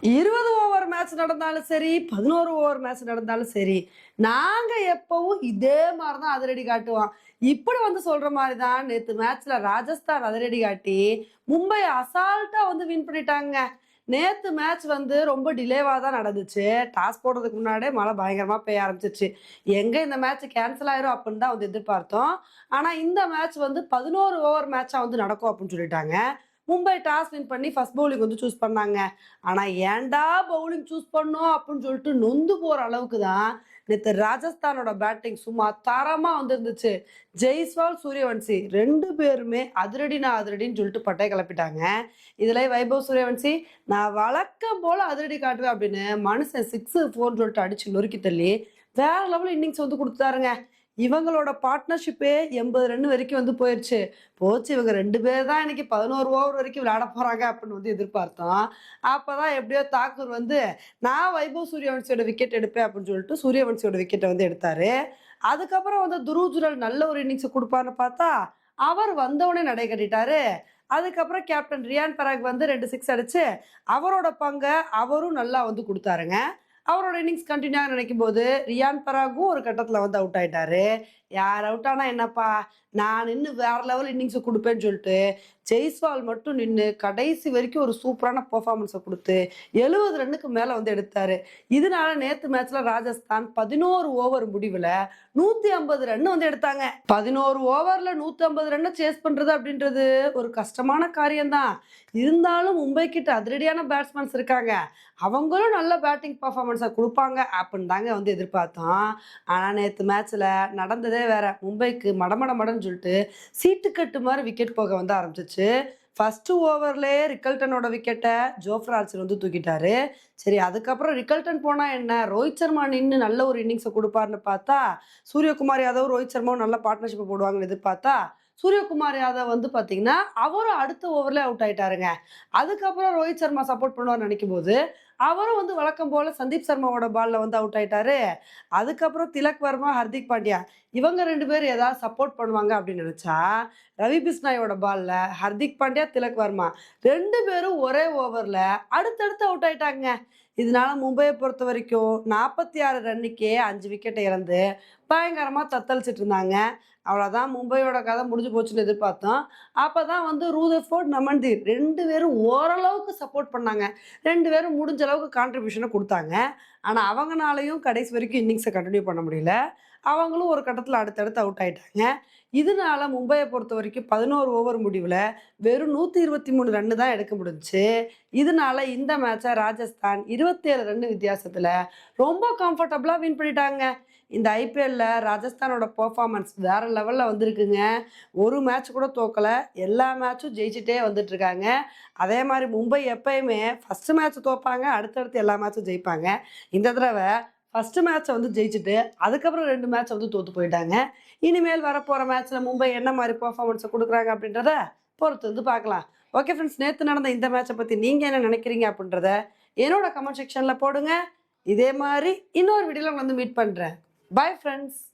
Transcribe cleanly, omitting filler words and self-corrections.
20 over match நடந்தாலும் சரி, 11 over match நடந்தாலும் சரி, நாங்க எப்பவும் இதே மாரி தான் அதிரடி காட்டுவோம். இப்படி வந்து சொல்ற மாரி தான் நேத்து மேட்ச்ல ராஜஸ்தான் அதிரடி காட்டி, மும்பை அசால்ட்டா வந்து வின் பண்ணிட்டாங்க. நேத்து மேட்ச் வந்து ரொம்ப டிலேவா தான் நடந்துச்சு. டாஸ் போடுறதுக்கு முன்னாடியே மழை பயங்கரமா பெய்ய ஆரம்பிச்சுருச்சு. எங்க இந்த மேட்ச் கேன்சல் ஆயிரும் அப்படின்னு தான் வந்து எதிர்பார்த்தோம். ஆனா இந்த மேட்ச் வந்து 11 ஓவர் மேட்சா வந்து நடக்கும் அப்படின்னு சொல்லிட்டாங்க. மும்பை டாஸ் வின் பண்ணி ஃபர்ஸ்ட் பவுலிங் வந்து சூஸ் பண்ணாங்க. ஆனா ஏன்டா பவுலிங் சூஸ் பண்ணோம் அப்படின்னு சொல்லிட்டு நொந்து போற அளவுக்கு தான் நேத்து ராஜஸ்தானோட பேட்டிங் சும்மா தரமா வந்திருந்துச்சு. ஜெய்ஸ்வால், சூரியவன்சி 2 பேருமே அதிரடினா அதிரடின்னு சொல்லிட்டு பட்டைய கிளப்பிட்டாங்க. இதுல வைபவ் சூரியவன்சி நான் வழக்கம் போல அதிரடி காட்டுவேன் அப்படின்னு மனுஷன் 6, 4 சொல்லிட்டு அடிச்சு நொறுக்கி தள்ளி வேற லெவல் இன்னிங்ஸ் வந்து கொடுத்தாருங்க. இவங்களோட பார்ட்னர்ஷிப்பே 80 ரன் வரைக்கும் வந்து போயிருச்சு. போச்சு இவங்க 2 பேர் தான் இன்னைக்கு 11 ஓவர் வரைக்கும் விளையாட போறாங்க அப்படின்னு வந்து எதிர்பார்த்தோம். அப்பதான் எப்படியோ தாக்கூர் வந்து நான் வைபவ் சூரியவன்சியோட விக்கெட் எடுப்பேன் அப்படின்னு சொல்லிட்டு சூரியவன்சியோட விக்கெட்டை வந்து எடுத்தாரு. அதுக்கப்புறம் வந்து துருவ் ஜுரல் நல்ல ஒரு இன்னிங்ஸ் கொடுப்பாருன்னு பார்த்தா அவர் வந்தவொடனே நடை கட்டிட்டாரு. அதுக்கப்புறம் கேப்டன் ரியான் பராக் வந்து 2 சிக்ஸ் அடிச்சு அவரோட பங்கை அவரும் நல்லா வந்து கொடுத்தாருங்க. அவரோட இன்னிங்ஸ் கண்டினியூ ஆக நினைக்கும் போது ரியான் பராகும் ஒரு கட்டத்துல வந்து அவுட் ஆயிட்டாரு. யார் அவுட் ஆனா என்னப்பா, நான் நின்னு வேற லெவல் இன்னிங்ஸ் கொடுப்பேன்னு சொல்லிட்டு ஜெய்ஸ்வால் மட்டும் நின்னு கடைசி வரைக்கும் ஒரு சூப்பரான பெர்ஃபார்மன்ஸை கொடுத்து 70 ரன்னுக்கு மேல வந்து எடுத்தாரு. இதனால நேத்து மேட்ச்ல ராஜஸ்தான் 11 ஓவர் முடிவுல 150 ரன் வந்து எடுத்தாங்க. 11 ஓவர்ல 150 ரன்னை சேஸ் பண்றது அப்படின்றது ஒரு கஷ்டமான காரியம்தான். இருந்தாலும் மும்பை கிட்ட அதிரடியான பேட்ஸ்மேன்ஸ் இருக்காங்க. அவங்களும் நல்ல பேட்டிங் பர்ஃபார்மன்ஸை கொடுப்பாங்க அப்படின்னு தாங்க வந்து எதிர்பார்த்தோம். ஆனால் நேற்று மேட்ச்சில் நடந்ததே வேற. மும்பைக்கு மடமடன்னு சொல்லிட்டு சீட்டுக்கட்டு மாதிரி விக்கெட் போக வந்து ஆரம்பிச்சிச்சு. ஃபர்ஸ்ட் ஓவர்லேயே ரிக்கல்டனோட விக்கெட்டை ஜோஃப்ரா ஆர்ச்சர் வந்து தூக்கிட்டாரு. சரி, அதுக்கப்புறம் ரிக்கல்டன் போனால் என்ன, ரோஹித் சர்மா நின்று நல்ல ஒரு இன்னிங்ஸை கொடுப்பாருன்னு பார்த்தா சூரியகுமார் யாதவ் ரோஹித் சர்மாவும் நல்ல பார்ட்னர்ஷிப்பை போடுவாங்கன்னு எதிர்பார்த்தா சூரியகுமார் யாதவ் வந்து பார்த்தீங்கன்னா அவரும் அடுத்த ஓவர்லேயே அவுட் ஆயிட்டாருங்க. அதுக்கப்புறம் ரோஹித் சர்மா சப்போர்ட் பண்ணுவார்னு நினைக்கும் போது அவரும் வந்து வழக்கம் போல சந்தீப் சர்மாவோட பால்ல வந்து அவுட் ஆயிட்டாரு. அதுக்கப்புறம் திலக் வர்மா, ஹர்திக் பாண்டியா இவங்க 2 பேரும் ஏதாவது சப்போர்ட் பண்ணுவாங்க அப்படின்னு நினைச்சா ரவி பிஸ்னாயோட பால்ல ஹர்திக் பாண்டியா, திலக் வர்மா 2 பேரும் ஒரே ஓவர்ல அடுத்தடுத்து அவுட் ஆயிட்டாங்க. இதனால மும்பையை பொறுத்த வரைக்கும் 46 ரன்னுக்கே 5 விக்கெட்டை இழந்து பயங்கரமா தத்தளிச்சிட்டு இருந்தாங்க. அவ்வளோதான், மும்பையோட கதை முடிஞ்சு போச்சுன்னு எதிர்பார்த்தோம். அப்பதான் வந்து ரூதர்ஃபோர்ட், நமன்தீர் 2 பேரும் ஓரளவுக்கு சப்போர்ட் பண்ணாங்க. 2 பேரும் முடிஞ்ச அளவுக்கு கான்ட்ரிபியூஷனை கொடுத்தாங்க. ஆனால் அவங்கனாலையும் கடைசி வரைக்கும் இன்னிங்ஸை கண்டினியூ பண்ண முடியல. அவங்களும் ஒரு கட்டத்தில் அடுத்தடுத்து அவுட் ஆயிட்டாங்க. இதனால மும்பையை பொறுத்த வரைக்கும் 11 ஓவர் முடிவில் வெறும் 123 ரன்னு தான் எடுக்க முடிஞ்சுச்சு. இதனால இந்த மேட்சை ராஜஸ்தான் 27 ரன் வித்தியாசத்தில் ரொம்ப கம்ஃபர்டபுளாக வின் பண்ணிட்டாங்க. இந்த ஐபிஎல்ல ராஜஸ்தானோட பெர்ஃபார்மன்ஸ் வேற லெவலில் வந்திருக்குங்க. ஒரு மேட்ச் கூட தோக்கலை, எல்லா மேட்சும் ஜெயிச்சுட்டே வந்துட்டு இருக்காங்க. அதே மாதிரி மும்பை எப்பயுமே ஃபர்ஸ்ட் மேட்ச் தோப்பாங்க, அடுத்தடுத்து எல்லா மேட்சும் ஜெயிப்பாங்க. இந்த தடவை ஃபர்ஸ்ட் மேட்சை வந்து ஜெயிச்சுட்டு அதுக்கப்புறம் 2 மேட்ச் வந்து தோத்து போயிட்டாங்க. இனிமேல் வரப்போகிற மேட்ச்சில் மும்பை என்ன மாதிரி பெர்ஃபார்மன்ஸை கொடுக்குறாங்க அப்படின்றத பொறுத்து வந்து பார்க்கலாம். ஓகே ஃப்ரெண்ட்ஸ், நேற்று நடந்த இந்த மேட்சை பற்றி நீங்கள் என்ன நினைக்கிறீங்க அப்படின்றத என்னோட கமெண்ட் செக்ஷனில் போடுங்க. இதே மாதிரி இன்னொரு வீடியோவில் வந்து மீட் பண்ணுறேன். Bye friends.